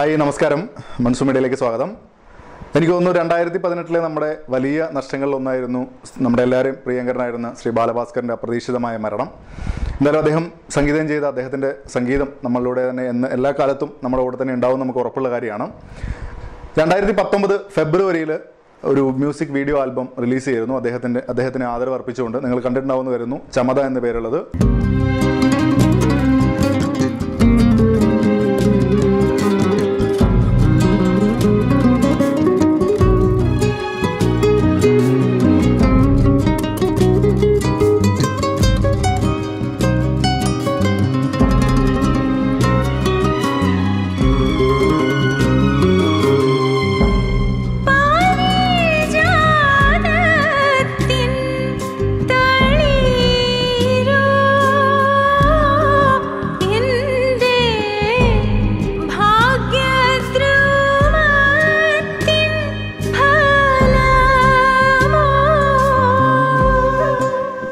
Hi നമസ്കാരം, monsoon മീഡിയയിലേക്ക് സ്വാഗതം. എനിക്ക് തോന്നുന്നു 2018 നമ്മുടെ വലിയ നഷ്ടങ്ങളിലൊന്നായിരുന്നു നമ്മുടെ എല്ലാവരും പ്രിയങ്കരനായിരുന്ന ശ്രീ ബാലഭാസ്കറിൻ്റെ അപ്രതീക്ഷിതമായ മരണം. എന്തായാലും അദ്ദേഹം സംഗീതം ചെയ്ത അദ്ദേഹത്തിൻ്റെ സംഗീതം നമ്മളിലൂടെ തന്നെ എല്ലാ കാലത്തും നമ്മുടെ കൂടെ തന്നെ ഉണ്ടാവും നമുക്ക് ഉറപ്പുള്ള കാര്യമാണ്. 2019 ഫെബ്രുവരിയിൽ ഒരു മ്യൂസിക് വീഡിയോ ആൽബം റിലീസ് ചെയ്തിരുന്നു. അദ്ദേഹത്തിന് ആദരവ് അർപ്പിച്ചുകൊണ്ട്. നിങ്ങൾ കണ്ടിട്ടുണ്ടാവുമെന്ന് വരുന്നു. ചമത എന്ന പേരുള്ളത്.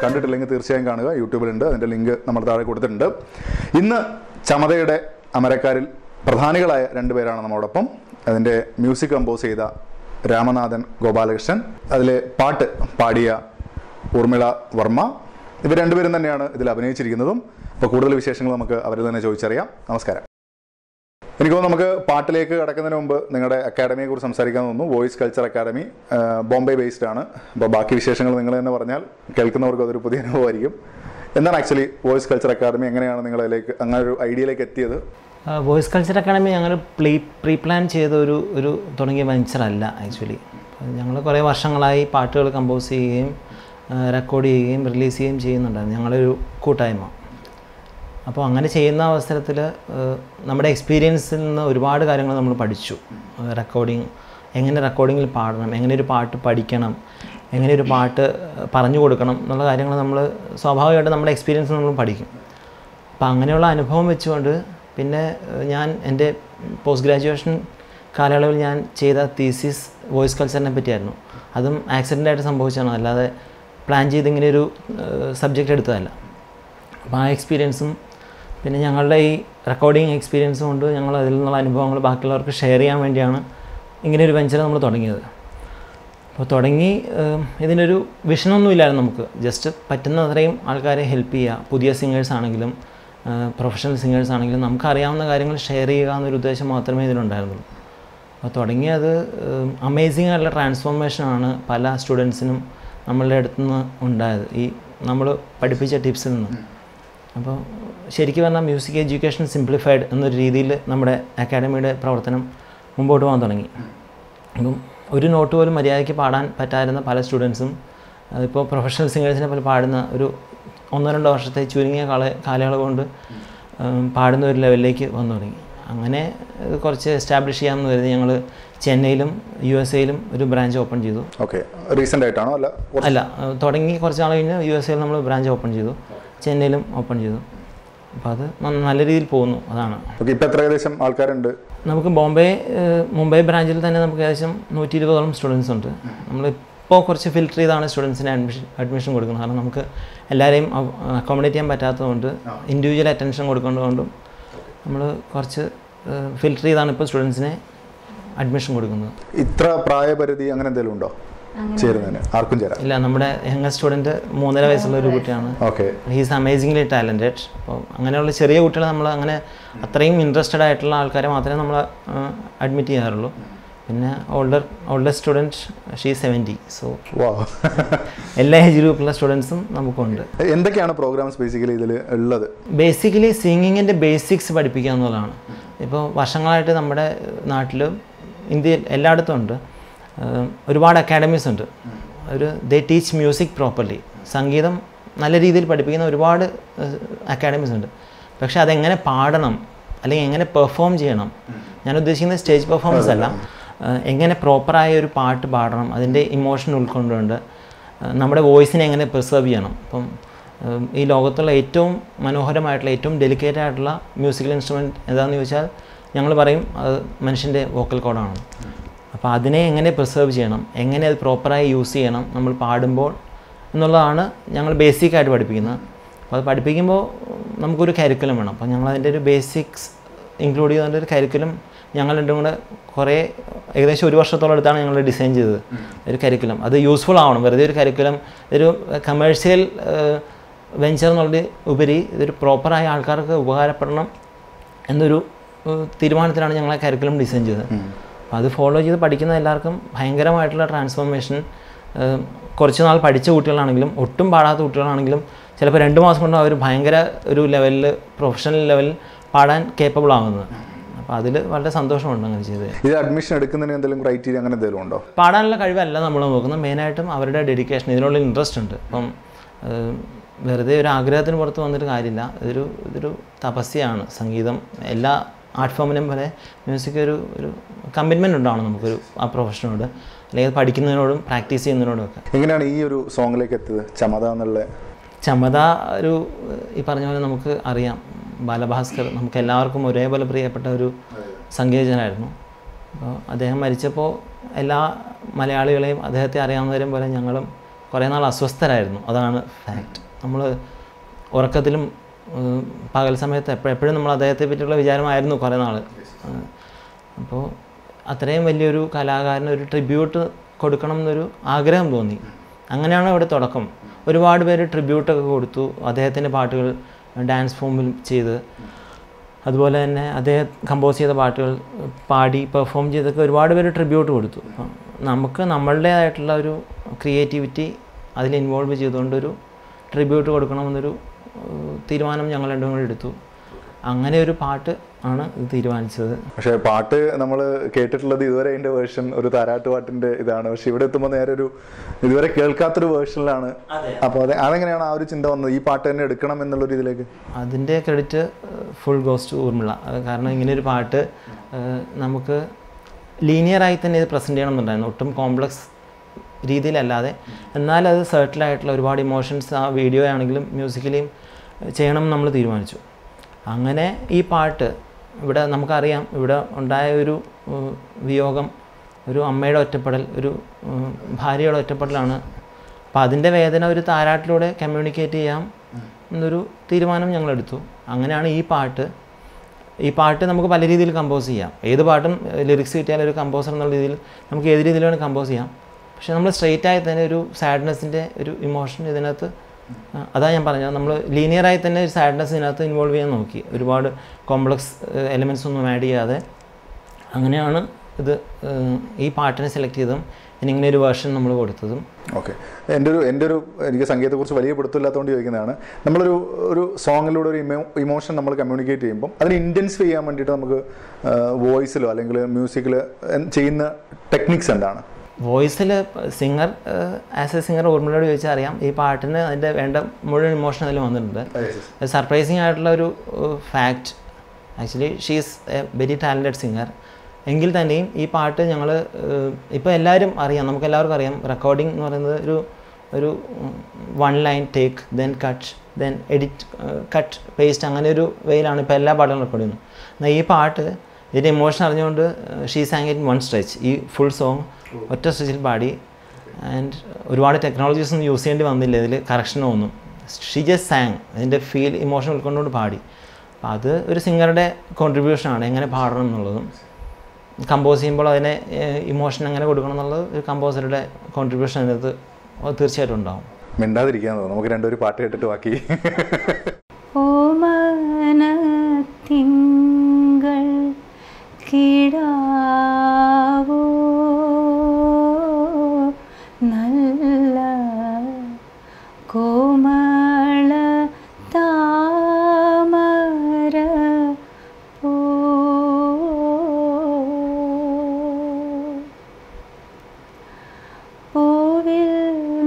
കണ്ടിട്ടില്ലെങ്കിൽ തീർച്ചയായും കാണുക. യൂട്യൂബിലുണ്ട്, അതിൻ്റെ ലിങ്ക് നമ്മൾ താഴെ കൊടുത്തിട്ടുണ്ട്. ഇന്ന് ചമതയുടെ അമരക്കാരിൽ പ്രധാനികളായ രണ്ടുപേരാണ് നമ്മോടൊപ്പം. അതിൻ്റെ മ്യൂസിക് കമ്പോസ് ചെയ്ത രാമനാഥൻ ഗോപാലകൃഷ്ണൻ, അതിലെ പാട്ട് പാടിയ ഊർമിള വർമ്മ, ഇവർ രണ്ടുപേരും തന്നെയാണ് ഇതിൽ അഭിനയിച്ചിരിക്കുന്നതും. അപ്പോൾ കൂടുതൽ വിശേഷങ്ങൾ നമുക്ക് അവരിൽ തന്നെ ചോദിച്ചറിയാം. നമസ്കാരം. എനിക്ക് തോന്നുന്നു നമുക്ക് പാട്ടിലേക്ക് കടക്കുന്നതിന് മുമ്പ് നിങ്ങളുടെ അക്കാഡമിയെക്കുറിച്ച് സംസാരിക്കാൻ തോന്നുന്നു. Voice culture academy Bombay based ആണ്. അപ്പോൾ ബാക്കി വിശേഷങ്ങൾ നിങ്ങൾ തന്നെ പറഞ്ഞാൽ കേൾക്കുന്നവർക്ക് അതൊരു പുതിയ അനുഭവമായിരിക്കും. എന്താണ് ആക്ച്വലി വോയിസ് കൾച്ചർ അക്കാഡമി? എങ്ങനെയാണ് നിങ്ങളിലേക്ക് അങ്ങനെ ഒരു ഐഡിയയിലേക്ക് എത്തിയത്? വോയിസ് കൾച്ചർ അക്കാഡമി ഞങ്ങൾ പ്രീ പ്ലാൻ ചെയ്ത ഒരു തുടങ്ങിയ വെഞ്ചറല്ല. ആക്ച്വലി ഞങ്ങൾ കുറേ വർഷങ്ങളായി പാട്ടുകൾ കമ്പോസ് ചെയ്യുകയും റെക്കോർഡ് ചെയ്യുകയും റിലീസ് ചെയ്യുകയും ചെയ്യുന്നുണ്ടായിരുന്നു ഞങ്ങളൊരു കൂട്ടായ്മ. അപ്പോൾ അങ്ങനെ ചെയ്യുന്ന അവസരത്തിൽ നമ്മുടെ എക്സ്പീരിയൻസിൽ നിന്ന് ഒരുപാട് കാര്യങ്ങൾ നമ്മൾ പഠിച്ചു. എങ്ങനെ റെക്കോർഡിങ്ങിൽ പാടണം, എങ്ങനെ ഒരു പാട്ട് പഠിക്കണം, എങ്ങനെ ഒരു പാട്ട് പറഞ്ഞു കൊടുക്കണം എന്നുള്ള കാര്യങ്ങൾ നമ്മൾ സ്വാഭാവികമായിട്ട് നമ്മുടെ എക്സ്പീരിയൻസ് നമ്മൾ പഠിക്കും. അപ്പോൾ അങ്ങനെയുള്ള അനുഭവം വെച്ചുകൊണ്ട് പിന്നെ ഞാൻ എൻ്റെ പോസ്റ്റ് ഗ്രാജുവേഷൻ കാലയളവിൽ ഞാൻ ചെയ്ത തീസിസ് വോയിസ് കൾച്ചറിനെ പറ്റിയായിരുന്നു. അതും ആക്സിഡൻ്റായിട്ട് സംഭവിച്ചതാണ്, അല്ലാതെ പ്ലാൻ ചെയ്ത് ഇങ്ങനെ ഒരു സബ്ജക്റ്റ് എടുത്തതല്ല. അപ്പോൾ ആ എക്സ്പീരിയൻസും പിന്നെ ഞങ്ങളുടെ ഈ റെക്കോർഡിങ് എക്സ്പീരിയൻസും കൊണ്ട് ഞങ്ങൾ അതിൽ നിന്നുള്ള അനുഭവങ്ങൾ ബാക്കിയുള്ളവർക്ക് ഷെയർ ചെയ്യാൻ വേണ്ടിയാണ് ഇങ്ങനെ ഒരു വെഞ്ചർ നമ്മൾ തുടങ്ങിയത്. അപ്പോൾ തുടങ്ങി ഇതിനൊരു വിഷനൊന്നും ഇല്ലായിരുന്നു നമുക്ക്. ജസ്റ്റ് പറ്റുന്ന അത്രയും ആൾക്കാരെ ഹെൽപ്പ് ചെയ്യുക. പുതിയ സിംഗേഴ്സ് ആണെങ്കിലും പ്രൊഫഷണൽ സിംഗേഴ്സ് ആണെങ്കിലും നമുക്കറിയാവുന്ന കാര്യങ്ങൾ ഷെയർ ചെയ്യുക എന്നൊരു ഉദ്ദേശം മാത്രമേ ഇതിലുണ്ടായിരുന്നുള്ളൂ. അപ്പോൾ തുടങ്ങിയത് അമേസിംഗ് ആയിട്ടുള്ള ട്രാൻസ്ഫോർമേഷനാണ് പല സ്റ്റുഡൻസിനും നമ്മളുടെ അടുത്തുനിന്ന് ഉണ്ടായത്, ഈ നമ്മൾ പഠിപ്പിച്ച ടിപ്സിൽ നിന്ന്. അപ്പോൾ ശരിക്കും പറഞ്ഞാൽ മ്യൂസിക് എഡ്യൂക്കേഷൻ സിംപ്ലിഫൈഡ് എന്നൊരു രീതിയിൽ നമ്മുടെ അക്കാഡമിയുടെ പ്രവർത്തനം മുമ്പോട്ട് പോകാൻ തുടങ്ങി. അപ്പം ഒരു നോട്ട് പോലും മര്യാദയ്ക്ക് പാടാൻ പറ്റാതിരുന്ന പല സ്റ്റുഡൻസും ഇപ്പോൾ പ്രൊഫഷണൽ സിംഗേഴ്സിനെ പോലെ പാടുന്ന ഒരു 1-2 വർഷത്തെ ചുരുങ്ങിയ കാലയളവ് കൊണ്ട് പാടുന്ന ഒരു ലെവലിലേക്ക് വന്നു തുടങ്ങി. അങ്ങനെ കുറച്ച് എസ്റ്റാബ്ലിഷ് ചെയ്യാമെന്ന് കരുതി ഞങ്ങൾ ചെന്നൈയിലും USA ഒരു ബ്രാഞ്ച് ഓപ്പൺ ചെയ്തു. ഓക്കെ, റീസെൻ്റ് ആയിട്ടാണോ? അല്ല, തുടങ്ങി കുറച്ച് നാൾ കഴിഞ്ഞ് USA നമ്മൾ ബ്രാഞ്ച് ഓപ്പൺ ചെയ്തു, ചെന്നൈയിലും ഓപ്പൺ ചെയ്തു. അപ്പോൾ അത് നല്ല രീതിയിൽ പോകുന്നു. അതാണ്. ഇപ്പോൾ എത്ര ഏകദേശം ആൾക്കാരുണ്ട്? നമുക്ക് മുംബൈ ബ്രാഞ്ചിൽ തന്നെ നമുക്ക് ഏകദേശം 120ഓളം സ്റ്റുഡൻസ് ഉണ്ട്. നമ്മളിപ്പോൾ കുറച്ച് ഫിൽറ്റർ ചെയ്താണ് സ്റ്റുഡൻസിന് അഡ്മിഷൻ കൊടുക്കുന്നത്. കാരണം നമുക്ക് എല്ലാവരെയും അക്കോമഡേറ്റ് ചെയ്യാൻ പറ്റാത്തതുകൊണ്ട് ഇൻഡിവിജ്വൽ അറ്റൻഷൻ കൊടുക്കേണ്ടതുകൊണ്ടും നമ്മൾ കുറച്ച് ഫിൽറ്റർ ചെയ്താണ് ഇപ്പോൾ സ്റ്റുഡൻസിനെ അഡ്മിഷൻ കൊടുക്കുന്നത്. ഇത്ര പ്രായപരിധി അങ്ങനെ എന്തെങ്കിലും ഉണ്ടോ ചേരുന്നതിന്? ആർക്കും ചേരാം? ഇല്ല, നമ്മുടെ യങ്ങസ്റ്റ് സ്റ്റുഡൻറ്റ് 3.5 വയസ്സുള്ള ഒരു കുട്ടിയാണ്. Okay, he's amazingly talented. അപ്പോൾ അങ്ങനെയുള്ള ചെറിയ കുട്ടികളെ നമ്മൾ അങ്ങനെ അത്രയും ഇൻട്രസ്റ്റഡ് ആയിട്ടുള്ള ആൾക്കാരെ മാത്രമേ നമ്മൾ അഡ്മിറ്റ് ചെയ്യാറുള്ളൂ. പിന്നെ ഓൾഡർ സ്റ്റുഡൻറ്റ് ഷീ 70. സോ എല്ലാ ഏജ് ഗ്രൂപ്പിലുള്ള സ്റ്റുഡൻസും നമുക്കുണ്ട്. എന്തൊക്കെയാണ് പ്രോഗ്രാംസ് ബേസിക്കലി ഇതിൽ ഉള്ളത്? ബേസിക്കലി സിംഗിങ്ങിൻ്റെ ബേസിക്സ് പഠിപ്പിക്കുക എന്നുള്ളതാണ്. ഇപ്പോൾ വർഷങ്ങളായിട്ട് നമ്മുടെ നാട്ടിൽ ഇന്ത്യയിൽ എല്ലായിടത്തും ഉണ്ട്, ഒരുപാട് അക്കാഡമീസ് ഉണ്ട്. ദേ ടീച്ച് മ്യൂസിക് പ്രോപ്പർലി. സംഗീതം നല്ല രീതിയിൽ പഠിപ്പിക്കുന്ന ഒരുപാട് അക്കാഡമീസ് ഉണ്ട്. പക്ഷേ അതെങ്ങനെ പാടണം അല്ലെങ്കിൽ എങ്ങനെ പെർഫോം ചെയ്യണം, ഞാൻ ഉദ്ദേശിക്കുന്നത് സ്റ്റേജ് പെർഫോമൻസ് അല്ല, എങ്ങനെ പ്രോപ്പറായ ഒരു പാട്ട് പാടണം, അതിൻ്റെ ഇമോഷൻ ഉൾക്കൊണ്ടുകൊണ്ട് നമ്മുടെ വോയിസിനെ എങ്ങനെ പ്രിസർവ് ചെയ്യണം. അപ്പം ഈ ലോകത്തുള്ള ഏറ്റവും മനോഹരമായിട്ടുള്ള ഏറ്റവും ഡെലിക്കേറ്റ് ആയിട്ടുള്ള മ്യൂസിക്കൽ ഇൻസ്ട്രുമെൻറ്റ് എന്താണെന്ന് ചോദിച്ചാൽ ഞങ്ങൾ പറയും അത് മനുഷ്യൻ്റെ വോക്കൽ കോഡാണ്. അപ്പോൾ അതിനെ എങ്ങനെ പ്രിസർവ് ചെയ്യണം, എങ്ങനെ അത് പ്രോപ്പറായി യൂസ് ചെയ്യണം നമ്മൾ പാടുമ്പോൾ എന്നുള്ളതാണ് ഞങ്ങൾ ബേസിക്കായിട്ട് പഠിപ്പിക്കുന്നത്. അപ്പോൾ അത് പഠിപ്പിക്കുമ്പോൾ നമുക്കൊരു കരിക്കുലം വേണം. അപ്പോൾ ഞങ്ങളതിൻ്റെ ഒരു ബേസിക്സ് ഇൻക്ലൂഡ് ചെയ്തുകൊണ്ട് ഒരു കരിക്കുലം ഞങ്ങൾ രണ്ടും കൂടെ കുറേ ഏകദേശം 1 വർഷത്തോളം എടുത്താണ് ഞങ്ങൾ ഡിസൈൻ ചെയ്തത് ഒരു കരിക്കുലം. അത് യൂസ്ഫുൾ ആവണം, വെറുതെ ഒരു കരിക്കുലം ഒരു കമേഴ്ഷ്യൽ വെഞ്ചർ എന്നുള്ളത് ഉപരി ഇതൊരു പ്രോപ്പറായ ആൾക്കാർക്ക് ഉപകാരപ്പെടണം എന്നൊരു തീരുമാനത്തിലാണ് ഞങ്ങൾ ആ കരിക്കുലം ഡിസൈൻ ചെയ്തത്. അപ്പോൾ അത് ഫോളോ ചെയ്ത് പഠിക്കുന്ന എല്ലാവർക്കും ഭയങ്കരമായിട്ടുള്ള ട്രാൻസ്ഫോർമേഷൻ. കുറച്ച് നാൾ പഠിച്ച കുട്ടികളാണെങ്കിലും ഒട്ടും പാടാത്ത കുട്ടികളാണെങ്കിലും ചിലപ്പോൾ 2 മാസം കൊണ്ട് അവർ ഭയങ്കര ഒരു ലെവലിൽ പ്രൊഫഷണൽ ലെവലിൽ പാടാൻ കേപ്പബിൾ ആവുന്നത്. അപ്പോൾ അതിൽ വളരെ സന്തോഷമുണ്ട് അങ്ങനെ ചെയ്തത്. ഇത് അഡ്മിഷൻ എടുക്കുന്നതിന് എന്തെങ്കിലും ക്രൈറ്റീരിയ അങ്ങനെ എന്തെങ്കിലും ഉണ്ടോ? പാടാനുള്ള കഴിവല്ല നമ്മൾ നോക്കുന്നത്, മെയിനായിട്ടും അവരുടെ ഡെഡിക്കേഷൻ, ഇതിനുള്ള ഇൻട്രസ്റ്റ് ഉണ്ട്. അപ്പം വെറുതെ ഒരു ആഗ്രഹത്തിന് പുറത്ത് വന്നിട്ട് കാര്യമില്ല. ഇതൊരു തപസ്യയാണ് സംഗീതം. എല്ലാ ആർട്ട് ഫോമിനും പോലെ മ്യൂസിക് ഒരു കമ്മിറ്റ്മെൻറ്റ് ഉണ്ടാവണം നമുക്കൊരു ആ പ്രൊഫഷനോട്, അല്ലെങ്കിൽ പഠിക്കുന്നതിനോടും പ്രാക്ടീസ് ചെയ്യുന്നതിനോടും ഒക്കെ. എങ്ങനെയാണ് ഈ ഒരു സോങ്ങിലേക്ക് എത്തിയത് ചമത എന്നുള്ള? ചമത ഈ പറഞ്ഞ പോലെ നമുക്ക് അറിയാം, ബാലഭാസ്കർ നമുക്ക് എല്ലാവർക്കും ഒരേപോലെ പ്രിയപ്പെട്ട ഒരു സംഗീതജ്ഞനായിരുന്നു. അപ്പോൾ അദ്ദേഹം മരിച്ചപ്പോൾ എല്ലാ മലയാളികളെയും അദ്ദേഹത്തെ അറിയാവുന്നവരും പോലെ ഞങ്ങളും കുറേ നാൾ അസ്വസ്ഥരായിരുന്നു. അതാണ് ഫാക്റ്റ്. നമ്മൾ ഉറക്കത്തിലും പകൽ സമയത്ത് എപ്പോഴും നമ്മൾ അദ്ദേഹത്തെ പറ്റിയുള്ള വിചാരമായിരുന്നു കുറേ നാൾ. അപ്പോൾ അത്രയും വലിയൊരു കലാകാരന് ഒരു ട്രിബ്യൂട്ട് കൊടുക്കണം എന്നൊരു ആഗ്രഹം തോന്നി. അങ്ങനെയാണ് ഇവിടെ തുടക്കം. ഒരുപാട് പേര് ട്രിബ്യൂട്ടൊക്കെ കൊടുത്തു, അദ്ദേഹത്തിൻ്റെ പാട്ടുകൾ ഡാൻസ് ഫോമിൽ ചെയ്ത്, അതുപോലെ തന്നെ അദ്ദേഹം കമ്പോസ് ചെയ്ത പാട്ടുകൾ പാടി പെർഫോം ചെയ്തൊക്കെ ഒരുപാട് പേര് ട്രിബ്യൂട്ട് കൊടുത്തു. അപ്പം നമുക്ക് നമ്മളുടേതായിട്ടുള്ള ഒരു ക്രിയേറ്റിവിറ്റി അതിൽ ഇൻവോൾവ് ചെയ്തുകൊണ്ടൊരു ട്രിബ്യൂട്ട് കൊടുക്കണമെന്നൊരു തീരുമാനം ഞങ്ങൾ രണ്ടും കൂടി എടുത്തു. അങ്ങനെ ഒരു പാട്ട് ആണ് ഇത് തീരുമാനിച്ചത്. പക്ഷേ പാട്ട് നമ്മൾ കേട്ടിട്ടുള്ളത് ഇതുവരെ അതിൻ്റെ വേർഷൻ ഒരു താരാട്ട് പാട്ടിൻ്റെ ഇതാണ്. പക്ഷെ ഇവിടെ എത്തുമ്പോൾ നേരെ ഒരു ഇതുവരെ കേൾക്കാത്തൊരു വേർഷനിലാണ്. അപ്പോൾ അതെങ്ങനെയാണ് ആ ഒരു ചിന്ത വന്നത്, ഈ പാട്ട് തന്നെ എടുക്കണം എന്നുള്ളൊരു ഇതിലേക്ക്? അതിൻ്റെ credit full goes to Urmila. കാരണം ഇങ്ങനെയൊരു പാട്ട് നമുക്ക് ലീനിയറായി തന്നെ ഇത് പ്രസൻറ്റ് ചെയ്യണമെന്നുണ്ടായിരുന്നു, ഒട്ടും കോംപ്ലക്സ് രീതിയിലല്ലാതെ. എന്നാലും അത് സെർട്ടിലായിട്ടുള്ള ഒരുപാട് ഇമോഷൻസ് ആ വീഡിയോ ആണെങ്കിലും മ്യൂസിക്കലിയും ചെയ്യണം നമ്മൾ തീരുമാനിച്ചു. അങ്ങനെ ഈ പാട്ട് ഇവിടെ നമുക്കറിയാം, ഇവിടെ ഉണ്ടായ ഒരു വിയോഗം, ഒരു അമ്മയുടെ ഒറ്റപ്പെടൽ, ഒരു ഭാര്യയുടെ ഒറ്റപ്പെടലാണ്. അപ്പോൾ അതിൻ്റെ വേദന ഒരു താരാട്ടിലൂടെ കമ്മ്യൂണിക്കേറ്റ് ചെയ്യാം എന്നൊരു തീരുമാനം ഞങ്ങളെടുത്തു. അങ്ങനെയാണ് ഈ പാട്ട് നമുക്ക് പല രീതിയിൽ കമ്പോസ് ചെയ്യാം. ഏത് പാട്ടും ലിറിക്സ് കിട്ടിയാൽ ഒരു കമ്പോസർ എന്നുള്ള രീതിയിൽ നമുക്ക് ഏത് രീതിയിൽ വേണം കമ്പോസ് ചെയ്യാം. പക്ഷേ നമ്മൾ സ്ട്രെയിറ്റായി തന്നെ ഒരു സാഡ്നെസ്സിൻ്റെ ഒരു ഇമോഷൻ ഇതിനകത്ത്, അതാ ഞാൻ പറഞ്ഞത്, നമ്മൾ ലീനിയറായി തന്നെ ഒരു സാഡ്നെസ് ഇതിനകത്ത് ഇൻവോൾവ് ചെയ്യാൻ നോക്കി, ഒരുപാട് കോംപ്ലക്സ് എലിമെൻറ്റ്സ് ഒന്നും ആഡ് ചെയ്യാതെ. അങ്ങനെയാണ് ഇത് ഈ പാട്ടിനെ സെലക്ട് ചെയ്തതും ഇങ്ങനെ ഒരു വേർഷൻ നമ്മൾ കൊടുത്തതും. ഓക്കെ, എൻ്റെ ഒരു എനിക്ക് സംഗീതത്തെക്കുറിച്ച് വലിയ പിടുത്തമില്ലാത്തതുകൊണ്ട് ചോദിക്കുന്നതാണ്. ഒരു സോങ്ങിലൂടെ ഒരു ഇമോഷൻ നമ്മൾ കമ്മ്യൂണിക്കേറ്റ് ചെയ്യുമ്പം അതിന് ഇൻറ്റൻസിഫൈ ചെയ്യാൻ വേണ്ടിയിട്ട് നമുക്ക് വോയിസിലോ അല്ലെങ്കിൽ മ്യൂസിക്കിൽ ചെയ്യുന്ന ടെക്നിക്സ് എന്താണ്? വോയിസിൽ സിംഗർ ആസ് എ സിംഗർ ഊർമിളയോട് ചോദിച്ചാൽ അറിയാം, ഈ പാട്ടിന് അതിൻ്റെ വേണ്ട മുഴുവൻ ഇമോഷൻ അതിൽ വന്നിട്ടുണ്ട്. സർപ്രൈസിങ് ആയിട്ടുള്ള ഒരു fact, actually she is A very talented singer. എങ്കിൽ തന്നെയും ഈ പാട്ട് ഞങ്ങൾ ഇപ്പോൾ എല്ലാവരും അറിയാം, നമുക്ക് എല്ലാവർക്കും അറിയാം, റെക്കോർഡിംഗ് എന്ന് പറയുന്നത് ഒരു 1 line take, then cut, then edit, cut, paste, അങ്ങനെ ഒരു വേയിലാണ് ഇപ്പോൾ എല്ലാ പാട്ടുകളും റെക്കോർഡ് ചെയ്യുന്നത്. എന്നാൽ ഈ പാട്ട് ഇതിൻ്റെ ഇമോഷൻ അറിഞ്ഞുകൊണ്ട് ഷീ സാങ് ഇൻ 1 സ്ട്രെച്ച്, ഈ ഫുൾ സോങ് ഒറ്റ സ്ട്രെച്ചിൽ പാടി. ആൻഡ് ഒരുപാട് ടെക്നോളജീസ് ഒന്നും യൂസ് ചെയ്യേണ്ടി വന്നില്ല ഇതിൽ, കറക്ഷനോ ഒന്നും. ഷീ ജസ്റ്റ് സാങ്, അതിൻ്റെ ഫീൽ ഇമോഷൻ ഉൾക്കൊണ്ടുകൊണ്ട് പാടി. അപ്പോൾ അത് ഒരു സിംഗറുടെ കോൺട്രിബ്യൂഷനാണ്, എങ്ങനെ പാടണം എന്നുള്ളതും കമ്പോസ് ചെയ്യുമ്പോൾ അതിനെ ഇമോഷൻ എങ്ങനെ കൊടുക്കണം എന്നുള്ളത് ഒരു കമ്പോസറുടെ കോൺട്രിബ്യൂഷൻ അതിനകത്ത് തീർച്ചയായിട്ടും ഉണ്ടാവും. മിണ്ടാതിരിക്കാൻ തോന്നുന്നു, നമുക്ക് രണ്ടൊരു പാട്ട് കേട്ടിട്ട് ബാക്കി. തിങ്കൾ കിടാവോ നല്ല കോമള താമര പോ പൂവിൽ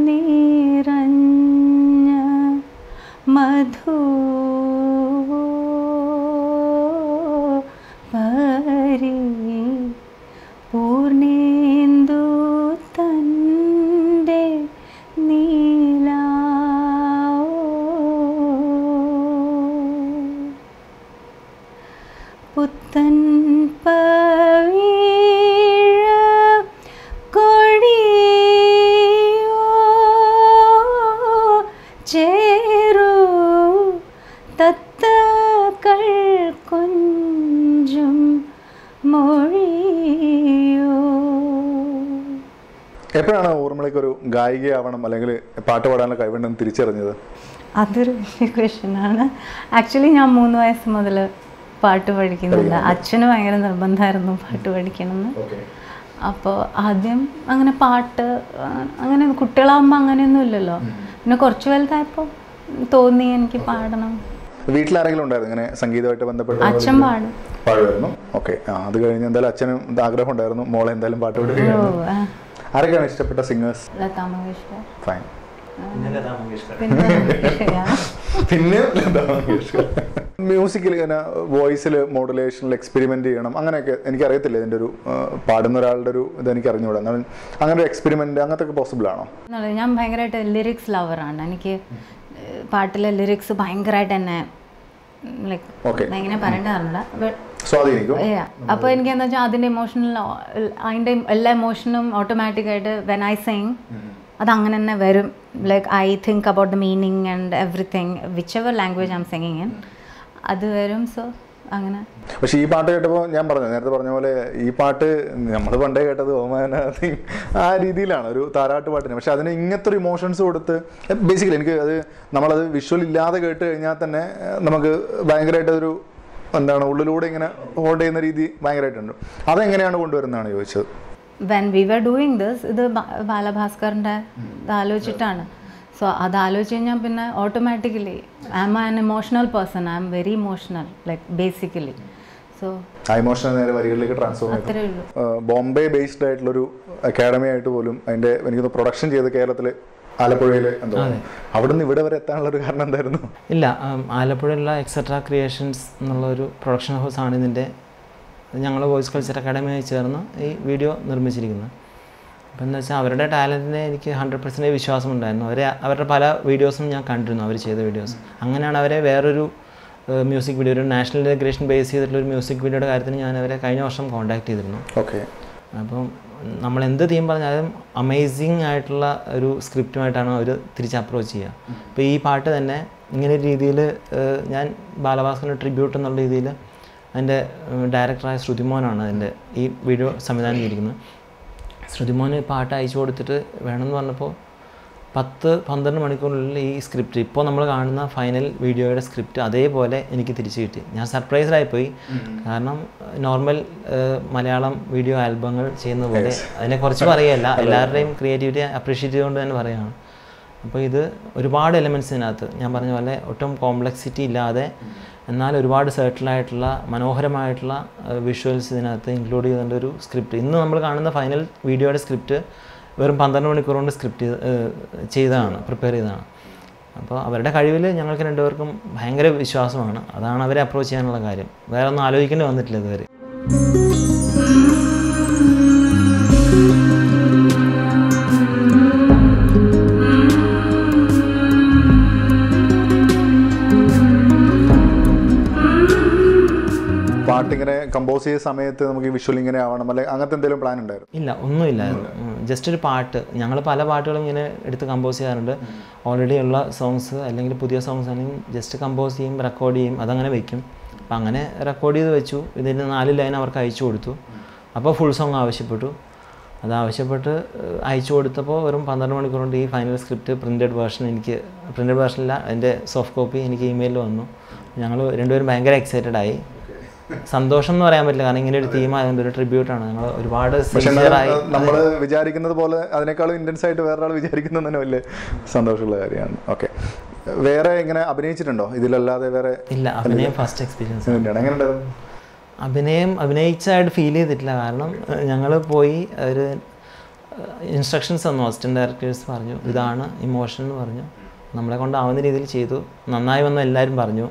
നിറഞ്ഞ മധു പരി പൂർണേന്ദു തൻ്റെ നീലാ പുത്തൻ പവീഴ കൊടിയോ ചേരൂ തത്തകൾ കൊഞ്ചും എപ്പോഴാണ് ഊർമിളയ്ക്ക് ഒരു ഗായികയാവണം അല്ലെങ്കിൽ പാട്ട് പാടാനുള്ള കഴിവുണ്ടെന്ന് തിരിച്ചറിഞ്ഞത്? അതൊരു വലിയ ക്വസ്റ്റ്യനാണ്. ആക്ച്വലി ഞാൻ 3 വയസ്സ് മുതൽ പാട്ട് പഠിക്കുന്നില്ല. അച്ഛന് ഭയങ്കര നിർബന്ധമായിരുന്നു പാട്ട് പഠിക്കണമെന്ന്. അപ്പോൾ ആദ്യം അങ്ങനെ പാട്ട് അങ്ങനെ കുട്ടികളാകുമ്പോൾ അങ്ങനെയൊന്നും ഇല്ലല്ലോ. പിന്നെ കുറച്ച് വലുതായപ്പോൾ തോന്നി എനിക്ക് പാടണം. വീട്ടിലാരെങ്കിലും ഉണ്ടായിരുന്നു ഇങ്ങനെ സംഗീതമായിട്ട് ബന്ധപ്പെട്ട്? അച്ഛൻ പാടും. പാടുമായിരുന്നു. ഓക്കെ. അത് കഴിഞ്ഞ് എന്തായാലും അച്ഛനും ആഗ്രഹം ഉണ്ടായിരുന്നു മോളെ എന്തായാലും പാട്ട് പഠിപ്പിക്കണം. ആരൊക്കെയാണ് ഇഷ്ടപ്പെട്ട സിംഗേഴ്സ്? ലതാ മങ്കേഷ്കർ. ഫൈൻ. പിന്നെ ലതാ മങ്കേഷ്കർ. മ്യൂസിക്കിൽ ഇങ്ങനെ വോയിസിൽ മോഡുലേഷനിൽ എക്സ്പെരിമെന്റ് ചെയ്യണം അങ്ങനെയൊക്കെ എനിക്കറിയത്തില്ല. ഇതിൻ്റെ ഒരു പാടുന്ന ഒരാളുടെ ഒരു ഇത് എനിക്ക് അറിഞ്ഞുകൂടാ. അങ്ങനെ ഒരു എക്സ്പെരിമെന്റ് അങ്ങനത്തെ ഒക്കെ പോസിബിൾ ആണോ? ഞാൻ ഭയങ്കരമായിട്ട് ലിറിക്സ് ലവറാണ്. എനിക്ക് പാട്ടിലെ ലിറിക്സ് ഭയങ്കരമായിട്ട് എന്നെ ലൈക്ക് എങ്ങനെ പറയേണ്ടതാണ്. അപ്പോൾ എനിക്ക് എന്താ വെച്ചാൽ അതിൻ്റെ അതിൻ്റെ എല്ലാ ഇമോഷനും ഓട്ടോമാറ്റിക്കായിട്ട് വെൻ ഐ സിങ് അതങ്ങനെ തന്നെ വരും. Like I think about the meaning and everything which ever language I am singing in അത് വരും. സോ അങ്ങനെ. പക്ഷെ ഈ പാട്ട് കേട്ടപ്പോൾ ഞാൻ നേരത്തെ പറഞ്ഞ പോലെ ഈ പാട്ട് നമ്മൾ പണ്ടേ കേട്ടത് ഓമാന ആ രീതിയിലാണ് ഒരു താരാട്ട് പാട്ടിന്. പക്ഷെ അതിന് ഇങ്ങനത്തെ ഒരു ഇമോഷൻസ് കൊടുത്ത് ബേസിക്കലി എനിക്ക് അത് നമ്മളത് വിഷ്വൽ ഇല്ലാതെ കേട്ട് കഴിഞ്ഞാൽ തന്നെ നമുക്ക് ഭയങ്കരമായിട്ട് ഒരു എന്താണ് ഉള്ളിലൂടെ ഇങ്ങനെ ഹോൾഡ് ചെയ്യുന്ന രീതി ഭയങ്കരമായിട്ടുണ്ട്. അതെങ്ങനെയാണ് കൊണ്ടുവരുന്നതാണ് ചോദിച്ചത്. When we were doing this ഇത് ബാലഭാസ്കറിൻ്റെ ആലോചിച്ചിട്ടാണ്. സോ അത് ആലോചിച്ച് കഴിഞ്ഞാൽ പിന്നെ automatically I am an emotional person. I am very emotional like basically. So ആ ഇമോഷണൽ നേരെ വരികളിലേക്ക് ട്രാൻസ്ഫോർ അത്രേ ഉള്ളൂ. ബോംബെ ബേസ്ഡ് ആയിട്ടുള്ളൊരു അക്കാഡമി ആയിട്ട് പോലും അതിൻ്റെ എനിക്ക് പ്രൊഡക്ഷൻ ചെയ്ത് കേരളത്തിൽ ആലപ്പുഴയിൽ എന്തോ അവിടുന്ന് ഇവിടെ വരെ എത്താനുള്ള ഒരു കാരണം എന്തായിരുന്നു? ഇല്ല, ആലപ്പുഴയിലുള്ള എക്സെട്ര ക്രിയേഷൻസ് എന്നുള്ളൊരു പ്രൊഡക്ഷൻ ഹൗസാണ് ഇതിൻ്റെ ഞങ്ങൾ വോയിസ് കൾച്ചർ അക്കാഡമിയായി ചേർന്ന് ഈ വീഡിയോ നിർമ്മിച്ചിരിക്കുന്നത്. അപ്പോൾ എന്താ വെച്ചാൽ അവരുടെ ടാലൻറ്റിനെ എനിക്ക് 100% വിശ്വാസമുണ്ടായിരുന്നു. അവരുടെ പല വീഡിയോസും ഞാൻ കണ്ടിരുന്നു, അവർ ചെയ്ത വീഡിയോസ്. അങ്ങനെയാണ് അവരെ വേറൊരു മ്യൂസിക് വീഡിയോ, ഒരു നാഷണൽ ഇൻ്റഗ്രേഷൻ ബേസ് ചെയ്തിട്ടുള്ളൊരു മ്യൂസിക് വീഡിയോയുടെ കാര്യത്തിന് ഞാൻ അവരെ കഴിഞ്ഞ വർഷം കോൺടാക്ട് ചെയ്തിരുന്നു. ഓക്കെ. അപ്പം നമ്മൾ എന്ത് തീം പറഞ്ഞാലും അമേസിങ് ആയിട്ടുള്ള ഒരു സ്ക്രിപ്റ്റുമായിട്ടാണ് അവർ തിരിച്ച് അപ്രോച്ച് ചെയ്യുക. അപ്പോൾ ഈ പാട്ട് തന്നെ ഇങ്ങനെ ഒരു രീതിയിൽ ഞാൻ ബാലഭാസ്കറിന് ട്രിബ്യൂട്ട് എന്നുള്ള രീതിയിൽ അതിൻ്റെ ഡയറക്ടറായ ശ്രുതിമോനാണ് അതിൻ്റെ ഈ വീഡിയോ സംവിധാനം ചെയ്തിരിക്കുന്നത്. ശ്രുതിമോന് പാട്ട് അയച്ചു കൊടുത്തിട്ട് വേണമെന്ന് പറഞ്ഞപ്പോൾ 10-12 മണിക്കൂറിനുള്ളിൽ ഈ സ്ക്രിപ്റ്റ് ഇപ്പോൾ നമ്മൾ കാണുന്ന ഫൈനൽ വീഡിയോയുടെ സ്ക്രിപ്റ്റ് അതേപോലെ എനിക്ക് തിരിച്ചു കിട്ടി. ഞാൻ സർപ്രൈസ്ഡായിപ്പോയി. കാരണം നോർമൽ മലയാളം വീഡിയോ ആൽബങ്ങൾ ചെയ്യുന്ന പോലെ അതിനെക്കുറിച്ച് പറയുകയല്ല, എല്ലാവരുടെയും ക്രിയേറ്റിവിറ്റി അപ്രീഷിയേറ്റ് ചെയ്തുകൊണ്ട് തന്നെ പറയുകയാണ്. അപ്പോൾ ഇത് ഒരുപാട് എലമെൻറ്റ്സ് ഇതിനകത്ത് ഞാൻ പറഞ്ഞ പോലെ ഒട്ടും കോംപ്ലക്സിറ്റി ഇല്ലാതെ എന്നാൽ ഒരുപാട് സെർട്ടിലായിട്ടുള്ള മനോഹരമായിട്ടുള്ള വിഷ്വൽസ് ഇതിനകത്ത് ഇൻക്ലൂഡ് ചെയ്തുകൊണ്ട് ഒരു സ്ക്രിപ്റ്റ്. ഇന്ന് നമ്മൾ കാണുന്ന ഫൈനൽ വീഡിയോയുടെ സ്ക്രിപ്റ്റ് വെറും 12 മണിക്കൂർ കൊണ്ട് സ്ക്രിപ്റ്റ് ചെയ്തതാണ്, പ്രിപ്പയർ ചെയ്തതാണ്. അപ്പോൾ അവരുടെ കഴിവിൽ ഞങ്ങൾക്ക് രണ്ടുപേർക്കും ഭയങ്കര വിശ്വാസമാണ്. അതാണ് അവരെ അപ്രോച്ച് ചെയ്യാനുള്ള കാര്യം. വേറെ ഒന്നും ആലോചിക്കേണ്ടി വന്നിട്ടില്ല ഇതുവരെ. പാട്ടിങ്ങനെ കമ്പോസ് ചെയ്ത സമയത്ത് നമുക്ക് ഈ വിഷ്വൽ ഇങ്ങനെ ആവണം അല്ലെങ്കിൽ അങ്ങനത്തെ എന്തെങ്കിലും പ്ലാൻ ഉണ്ടായിരുന്നു? ഇല്ല, ഒന്നുമില്ലായിരുന്നു. ജസ്റ്റ് ഒരു പാട്ട്, ഞങ്ങൾ പല പാട്ടുകളും ഇങ്ങനെ എടുത്ത് കമ്പോസ് ചെയ്യാറുണ്ട്. ഓൾറെഡി ഉള്ള സോങ്സ് അല്ലെങ്കിൽ പുതിയ സോങ്സ് ആണെങ്കിൽ ജസ്റ്റ് കമ്പോസ് ചെയ്യും, റെക്കോർഡ് ചെയ്യും, അതങ്ങനെ വെക്കും. അപ്പം അങ്ങനെ റെക്കോർഡ് ചെയ്ത് വെച്ചു. ഇതിൻ്റെ 4 ലൈൻ അവർക്ക് അയച്ചു കൊടുത്തു. അപ്പോൾ ഫുൾ സോങ് ആവശ്യപ്പെട്ടു. അത് ആവശ്യപ്പെട്ട് അയച്ചു കൊടുത്തപ്പോൾ വെറും 12 മണിക്കൂർ കൊണ്ട് ഈ ഫൈനൽ സ്ക്രിപ്റ്റ് പ്രിൻറ്റഡ് വേർഷനില്ല, അതിൻ്റെ സോഫ്റ്റ് കോപ്പി എനിക്ക് ഇമെയിലിൽ വന്നു. ഞങ്ങൾ രണ്ടുപേരും ഭയങ്കര എക്സൈറ്റഡ് ആയി. സന്തോഷം എന്ന് പറയാൻ പറ്റില്ല, കാരണം ഇങ്ങനെ ഒരു തീം ആയതുകൊണ്ട് ഒരു ട്രിബ്യൂട്ടാണ്. ഞങ്ങൾ ഒരുപാട് നമ്മൾ വിചാരിക്കുന്നത് പോലെ അതിനേക്കാളും ഇന്റൻസ് ആയിട്ട് വേറൊരാൾ വിചാരിക്കുന്നത് തന്നെ വലിയ സന്തോഷമുള്ള കാര്യമാണ്. ഓക്കെ. വേറെ ഇങ്ങനെ അഭിനയിച്ചിട്ടുണ്ടോ ഇതിലല്ലാതെ? വേറെ ഇല്ല, അഭിനയം ഫസ്റ്റ് എക്സ്പീരിയൻസ്. എങ്ങനെയുണ്ടായിരുന്നു? അഭിനയിച്ചായിട്ട് ഫീൽ ചെയ്തിട്ടില്ല. കാരണം ഞങ്ങൾ പോയി ഒരു ഇൻസ്ട്രക്ഷൻസ് തന്നു, അസിസ്റ്റൻറ്റ് ഡയറക്ടേഴ്സ് പറഞ്ഞു ഇതാണ് ഇമോഷൻ എന്ന് പറഞ്ഞു. നമ്മളെ കൊണ്ടാവുന്ന രീതിയിൽ ചെയ്തു. നന്നായി വന്നു എല്ലാവരും പറഞ്ഞു.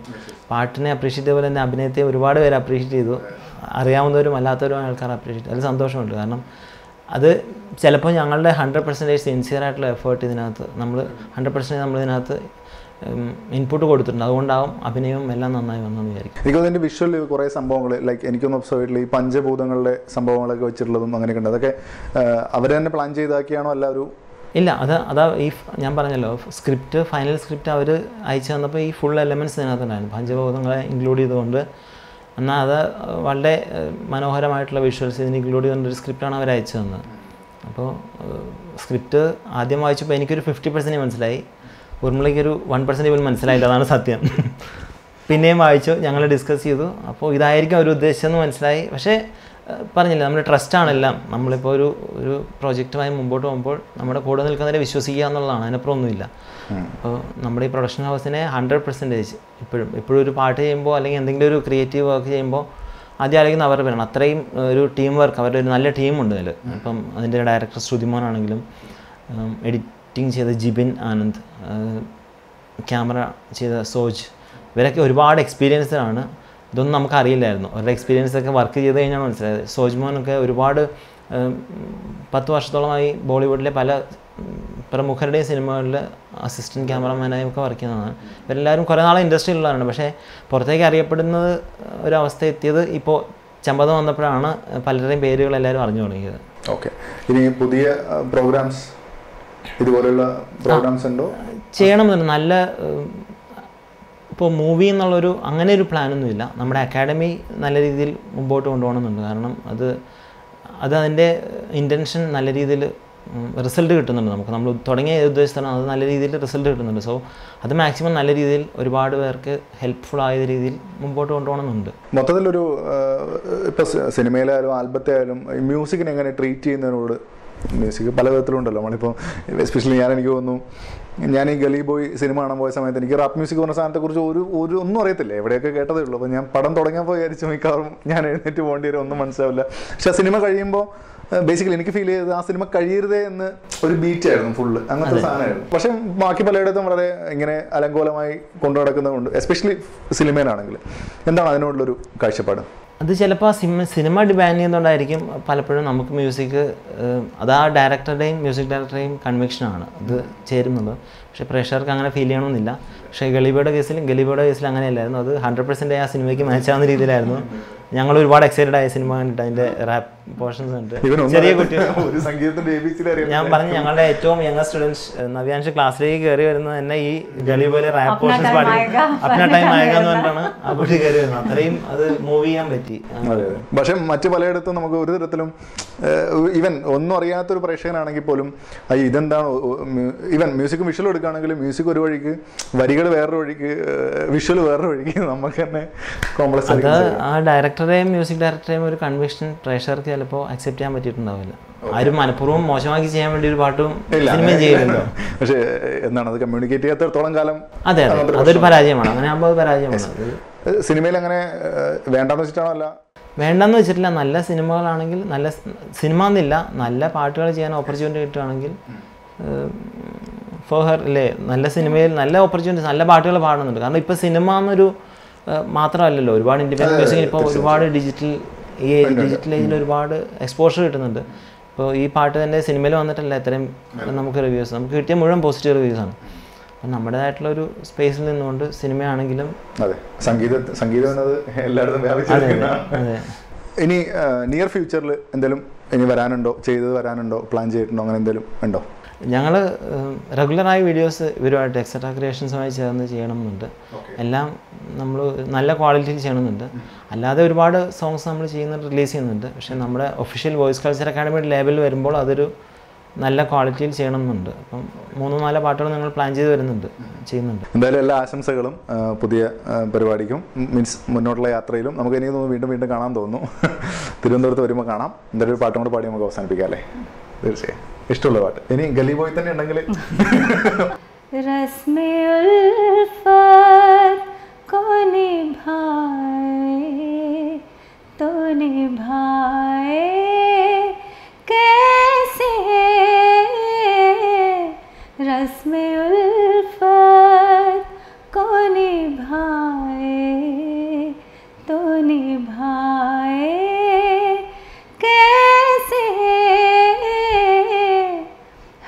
പാട്ടിനെ അപ്രീഷിയേറ്റ് ചെയ്ത പോലെ തന്നെ അഭിനയത്തെ ഒരുപാട് പേര് അപ്രീഷിയേറ്റ് ചെയ്തു. അറിയാവുന്നവരും അല്ലാത്തവരും ആൾക്കാർ അപ്രീഷിയേറ്റ്. അതിൽ സന്തോഷമുണ്ട്. കാരണം അത് ചിലപ്പോൾ ഞങ്ങളുടെ 100% സിൻസിയറായിട്ടുള്ള എഫേർട്ട് ഇതിനകത്ത് നമ്മൾ 100% നമ്മളിതിനകത്ത് ഇൻപുട്ട് കൊടുത്തിട്ടുണ്ട്. അതുകൊണ്ടാവും അഭിനയവും എല്ലാം നന്നായി വന്നെന്ന് വിചാരിക്കും. എനിക്ക് അതിൻ്റെ വിഷ്വൽ കുറേ സംഭവങ്ങൾ ലൈക്ക് എനിക്കൊന്ന് ഒബ്സർവ് ചെയ്തിട്ടുള്ള ഈ പഞ്ചഭൂതങ്ങളുടെ സംഭവങ്ങളൊക്കെ വെച്ചിട്ടുള്ളതും അങ്ങനെയൊക്കെ ഉണ്ട്. അതൊക്കെ അവർ തന്നെ പ്ലാൻ ചെയ്താക്കിയാണോ അല്ല ഒരു? ഇല്ല, അതാ ഈ ഞാൻ പറഞ്ഞല്ലോ സ്ക്രിപ്റ്റ്, ഫൈനൽ സ്ക്രിപ്റ്റ് അവർ അയച്ചു തന്നപ്പോൾ ഈ ഫുൾ എലമെൻറ്റ്സ് ഇതിനകത്തുണ്ടായിരുന്നു, പഞ്ചഭൂതങ്ങളെ ഇൻക്ലൂഡ് ചെയ്തുകൊണ്ട്. എന്നാൽ അത് വളരെ മനോഹരമായിട്ടുള്ള വിഷ്വൽസ് ഇതിന് ഇൻക്ലൂഡ് ചെയ്തുകൊണ്ടൊരു സ്ക്രിപ്റ്റാണ് അവർ അയച്ചു തന്നത്. അപ്പോൾ സ്ക്രിപ്റ്റ് ആദ്യം വായിച്ചപ്പോൾ എനിക്കൊരു 50% മനസ്സിലായി, ഊർമിളയ്ക്കൊരു 1% പോലും മനസ്സിലായില്ല, അതാണ് സത്യം. പിന്നെയും വായിച്ചു, ഞങ്ങൾ ഡിസ്കസ് ചെയ്തു, അപ്പോൾ ഇതായിരിക്കും അവർ ഉദ്ദേശിച്ചെന്ന് മനസ്സിലായി. പക്ഷേ പറഞ്ഞില്ല, നമ്മുടെ ട്രസ്റ്റാണെല്ലാം. നമ്മളിപ്പോൾ ഒരു പ്രോജക്റ്റുമായി മുമ്പോട്ട് പോകുമ്പോൾ നമ്മുടെ കൂടെ നിൽക്കുന്നവരെ വിശ്വസിക്കുക എന്നുള്ളതാണ്, അതിനപ്പുറം ഒന്നുമില്ല. അപ്പോൾ നമ്മുടെ ഈ പ്രൊഡക്ഷൻ ഹൗസിനെ 100% ഇപ്പോഴും ഒരു പാട്ട് ചെയ്യുമ്പോൾ അല്ലെങ്കിൽ എന്തെങ്കിലും ഒരു ക്രിയേറ്റീവ് വർക്ക് ചെയ്യുമ്പോൾ ആദ്യം ആലോചിക്കുന്ന അവരുടെ പേരാണ്. അത്രയും ഒരു ടീം വർക്ക്, അവരുടെ ഒരു നല്ല ടീമുണ്ട് അതിൽ. ഇപ്പം അതിൻ്റെ ഡയറക്ടർ ശ്രുതിമോനാണെങ്കിലും, എഡിറ്റിംഗ് ചെയ്ത ജിബിൻ ആനന്ദ്, ക്യാമറ ചെയ്ത സോജ്, ഇവരൊക്കെ ഒരുപാട് എക്സ്പീരിയൻസ്ഡാണ്. ഇതൊന്നും നമുക്കറിയില്ലായിരുന്നു. അവരുടെ എക്സ്പീരിയൻസൊക്കെ വർക്ക് ചെയ്ത് കഴിഞ്ഞാണ് മനസ്സിലായത്. സോജ്മോനൊക്കെ ഒരുപാട് 10 വർഷത്തോളമായി ബോളിവുഡിലെ പല പ്രമുഖരുടെയും സിനിമകളിൽ അസിസ്റ്റൻറ്റ് ക്യാമറമാനായും ഒക്കെ വർക്ക് ചെയ്യുന്നതാണ്. ഇവരെല്ലാവരും കുറേ നാളെ ഇൻഡസ്ട്രിയിലുള്ളതാണ്. പക്ഷേ പുറത്തേക്ക് അറിയപ്പെടുന്നത് ഒരവസ്ഥ എത്തിയത് ഇപ്പോൾ ചമ്പതം വന്നപ്പോഴാണ് പലരുടെയും പേരുകൾ എല്ലാവരും അറിഞ്ഞു തുടങ്ങിയത്. ഓക്കെ, ഇനി പുതിയ പ്രോഗ്രാംസ് ഇതുപോലെയുള്ള പ്രോഗ്രാംസ് ഉണ്ടോ? ചെയ്യണമെന്നുണ്ട്. നല്ല ഇപ്പോൾ മൂവി എന്നുള്ളൊരു അങ്ങനെ ഒരു പ്ലാനൊന്നുമില്ല. നമ്മുടെ അക്കാഡമി നല്ല രീതിയിൽ മുമ്പോട്ട് കൊണ്ടുപോകണമെന്നുണ്ട്. കാരണം അത് അതിൻ്റെ ഇൻറ്റൻഷൻ നല്ല രീതിയിൽ റിസൾട്ട് കിട്ടുന്നുണ്ട്. നമ്മൾ തുടങ്ങിയ ഉദ്ദേശത്താണ് അത് നല്ല രീതിയിൽ റിസൾട്ട് കിട്ടുന്നുണ്ട്. സോ അത് മാക്സിമം നല്ല രീതിയിൽ ഒരുപാട് പേർക്ക് ഹെൽപ്ഫുൾ ആയ രീതിയിൽ മുമ്പോട്ട് കൊണ്ടുപോകണമെന്നുണ്ട്. മൊത്തത്തിലൊരു ഇപ്പോൾ സിനിമയിലായാലും ആൽബത്തായാലും മ്യൂസിക്കിനെ എങ്ങനെ ട്രീറ്റ് ചെയ്യുന്നതിനോട്, മ്യൂസിക് പല വിധത്തിലുണ്ടല്ലോ. നമ്മളിപ്പോൾ എസ്പെഷ്യലി എനിക്ക് തോന്നുന്നു, ഞാൻ ഈ ഗലി ബോയ് സിനിമ കാണാൻ പോയ സമയത്ത് എനിക്ക് റാപ്പ് മ്യൂസിക് പറഞ്ഞ സാധനത്തെക്കുറിച്ച് ഒന്നും അറിയത്തില്ല, എവിടെയൊക്കെ കേട്ടതേ ഉള്ളൂ. അപ്പോൾ ഞാൻ പടം തുടങ്ങിയപ്പോൾ വിചാരിച്ചു മിക്കവാറും ഞാൻ എഴുന്നേറ്റ് പോകേണ്ടി വരും, ഒന്നും മനസ്സിലാവില്ല. പക്ഷെ ആ സിനിമ കഴിയുമ്പോൾ ബേസിക്കലി എനിക്ക് ഫീൽ ചെയ്തത് ആ സിനിമ കഴിയരുതേ എന്ന് ഒരു ബീറ്റായിരുന്നു, ഫുള്ള് അങ്ങനത്തെ സാധനമായിരുന്നു. പക്ഷെ ബാക്കി പലയിടത്തും വളരെ ഇങ്ങനെ അലങ്കോലമായി കൊണ്ടു നടക്കുന്നതുകൊണ്ട്, എസ്പെഷ്യലി സിനിമയിലാണെങ്കിൽ. എന്താണ് അതിനോടുള്ളൊരു കാഴ്ചപ്പാട്? അത് ചിലപ്പോൾ സിനിമ ഡിമാൻഡ് ചെയ്യുന്നതുകൊണ്ടായിരിക്കും പലപ്പോഴും നമുക്ക് മ്യൂസിക്, അത് ആ ഡയറക്ടറുടെയും മ്യൂസിക് ഡയറക്ടറുടെയും കൺവിക്ഷനാണ്, അത് ചേരുന്നുണ്ട്. പക്ഷേ പ്രേക്ഷകർക്ക് അങ്ങനെ ഫീൽ ചെയ്യണമെന്നില്ല. പക്ഷേ ഗലിബോയുടെ കേസിൽ അങ്ങനെയല്ലായിരുന്നു. അത് 100% ആ സിനിമയ്ക്ക് മാച്ചാവുന്ന രീതിയിലായിരുന്നു. ഞങ്ങൾ ഒരുപാട് എക്സൈറ്റഡ് ആയ സിനിമ കണ്ടിട്ട് അതിൻ്റെ റാപ്പ് പോർഷൻസ് ഉണ്ട്. ചെറിയ കുട്ടികൾ, ഞാൻ പറഞ്ഞു, ഞങ്ങളുടെ ഏറ്റവും യങ്ങർ സ്റ്റുഡൻസ് നവ്യാൻഷ് ക്ലാസ്സിലേക്ക് കയറി വരുന്നത് തന്നെ ഈ ഗലിബോയിലെ റാപ്പ് പോർഷൻസ് പാടി അപ്ന ടൈം ആയക എന്ന് പറഞ്ഞിട്ടാണ് ആ കുട്ടി കയറി വരുന്നത്. അത്രയും അത് മൂവ് ചെയ്യാൻ പറ്റി. പക്ഷെ മറ്റു പലയിടത്തും നമുക്ക് ഒരു തരത്തിലും ഈവൻ ഒന്നും അറിയാത്തൊരു പ്രേക്ഷകനാണെങ്കിൽ പോലും ഇതെന്താണ്, ഈവൻ മ്യൂസിക് വിഷ്വൽ എടുക്കുകയാണെങ്കിൽ മ്യൂസിക് ഒരു വഴിക്ക്, വരികൾ വേറൊരു വഴിക്ക്, വിഷ്വൽ വേറൊരു വഴിക്ക്, നമുക്ക് തന്നെ കോംപ്ലക്സ്. അത് ആ ഡയറക്ടറുടെയും മ്യൂസിക് ഡയറക്ടറുടെയും ഒരു കൺവിക്ഷൻ പ്രേക്ഷകർക്ക് ചിലപ്പോൾ അക്സെപ്റ്റ് ചെയ്യാൻ പറ്റിയിട്ടുണ്ടാവില്ല. ആരും മനഃപൂർവ്വം മോശമാക്കി ചെയ്യാൻ വേണ്ടി ഒരു പാട്ടും സിനിമയും ചെയ്യുന്നുണ്ടോ. പക്ഷേ എന്താണ്, അത് കമ്മ്യൂണിക്കേറ്റ് ചെയ്യാത്തടത്തോളം കാലം അതെ അതൊരു പരാജയമാണ്. അങ്ങനെ ആകുമ്പോൾ പരാജയമാണ്. സിനിമയിൽ അങ്ങനെ വേണ്ടെന്ന് വെച്ചിട്ടാണോ? അല്ല, വേണ്ടെന്ന് വെച്ചിട്ടില്ല. നല്ല സിനിമകളാണെങ്കിൽ, നല്ല സിനിമ എന്നില്ല, നല്ല പാട്ടുകൾ ചെയ്യാൻ ഓപ്പർച്യൂണിറ്റി കിട്ടുകയാണെങ്കിൽ ഫോർ ഹെർ അല്ലേ, നല്ല സിനിമയിൽ നല്ല ഓപ്പർച്യൂണിറ്റീസ്, നല്ല പാട്ടുകൾ പാടുന്നുണ്ട്. കാരണം ഇപ്പോൾ സിനിമ എന്നൊരു മാത്രമല്ലല്ലോ, ഒരുപാട് ഇൻഡിപെൻഡൻറ്റ് മ്യൂസിക്കിന് ഇപ്പോൾ ഒരുപാട് ഡിജിറ്റൽ ഏജിൽ ഒരുപാട് എക്സ്പോഷർ കിട്ടുന്നുണ്ട്. ഇപ്പോൾ ഈ പാട്ട് തന്നെ സിനിമയിൽ വന്നിട്ടല്ല ഇത്രയും നമുക്ക് റിവ്യൂസ്, നമുക്ക് കിട്ടിയ മുഴുവൻ പോസിറ്റീവ് റിവ്യൂസാണ്. അപ്പം നമ്മുടേതായിട്ടുള്ളൊരു സ്പേസിൽ നിന്നുകൊണ്ട് സിനിമയാണെങ്കിലും. അതെ, സംഗീതം എന്നത് എല്ലായിടത്തും വ്യാപിച്ചിരിക്കുന്നതാണ്. ഇനി നിയർ ഫ്യൂച്ചറിൽ എന്തെങ്കിലും ഇനി വരാനുണ്ടോ, ചെയ്തത് വരാനുണ്ടോ, പ്ലാൻ ചെയ്തിട്ടുണ്ടോ, അങ്ങനെ എന്തെങ്കിലും ഉണ്ടോ? ഞങ്ങൾ റെഗുലറായി വീഡിയോസ് ഇവരുമായിട്ട് എക്സെട്രാ ക്രിയേഷൻസുമായി ചേർന്ന് ചെയ്യണമെന്നുണ്ട്. എല്ലാം നമ്മൾ നല്ല ക്വാളിറ്റിയിൽ ചെയ്യണമെന്നുണ്ട്. അല്ലാതെ ഒരുപാട് സോങ്സ് നമ്മൾ റിലീസ് ചെയ്യുന്നുണ്ട്. പക്ഷേ നമ്മുടെ ഒഫീഷ്യൽ വോയിസ് കൾച്ചർ അക്കാഡമിയുടെ ലേബലിൽ വരുമ്പോൾ അതൊരു നല്ല ക്വാളിറ്റിയിൽ ചെയ്യണമെന്നുണ്ട്. അപ്പം 3-4 പാട്ടുകൾ ഞങ്ങൾ പ്ലാൻ ചെയ്ത് ചെയ്യുന്നുണ്ട്. എന്തായാലും എല്ലാ ആശംസകളും പുതിയ പരിപാടിക്കും, മീൻസ് മുന്നോട്ടുള്ള യാത്രയിലും. നമുക്ക് എനിക്ക് തോന്നുന്നു വീണ്ടും കാണാൻ തോന്നുന്നു. തിരുവനന്തപുരത്ത് വരുമ്പോൾ കാണാം. എന്തായാലും ഒരു പാട്ടും കൂടെ പാടി നമുക്ക് അവസാനിപ്പിക്കാം അല്ലേ? തീർച്ചയായും. ഇഷ്ടമുള്ള പാട്ട് ഇനി ഗലി ബോയ് തന്നെ ഉണ്ടെങ്കിൽ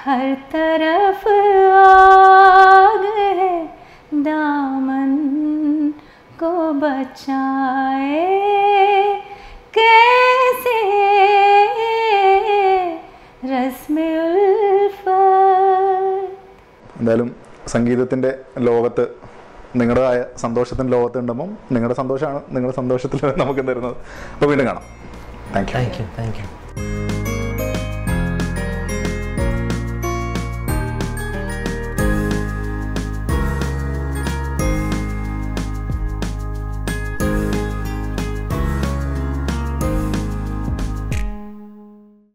हर तरफ आग है, दामन को बचाए कैसे रस्मे उल्फत. എന്തായാലും സംഗീതത്തിൻ്റെ ലോകത്ത്, നിങ്ങളുടേതായ സന്തോഷത്തിൻ്റെ ലോകത്ത് ഉണ്ടുമ്പം നിങ്ങളുടെ സന്തോഷമാണ് നിങ്ങളുടെ സന്തോഷത്തിൽ നമുക്ക് തരുന്നത്. അപ്പോൾ വീണ്ടും കാണാം. Thank you.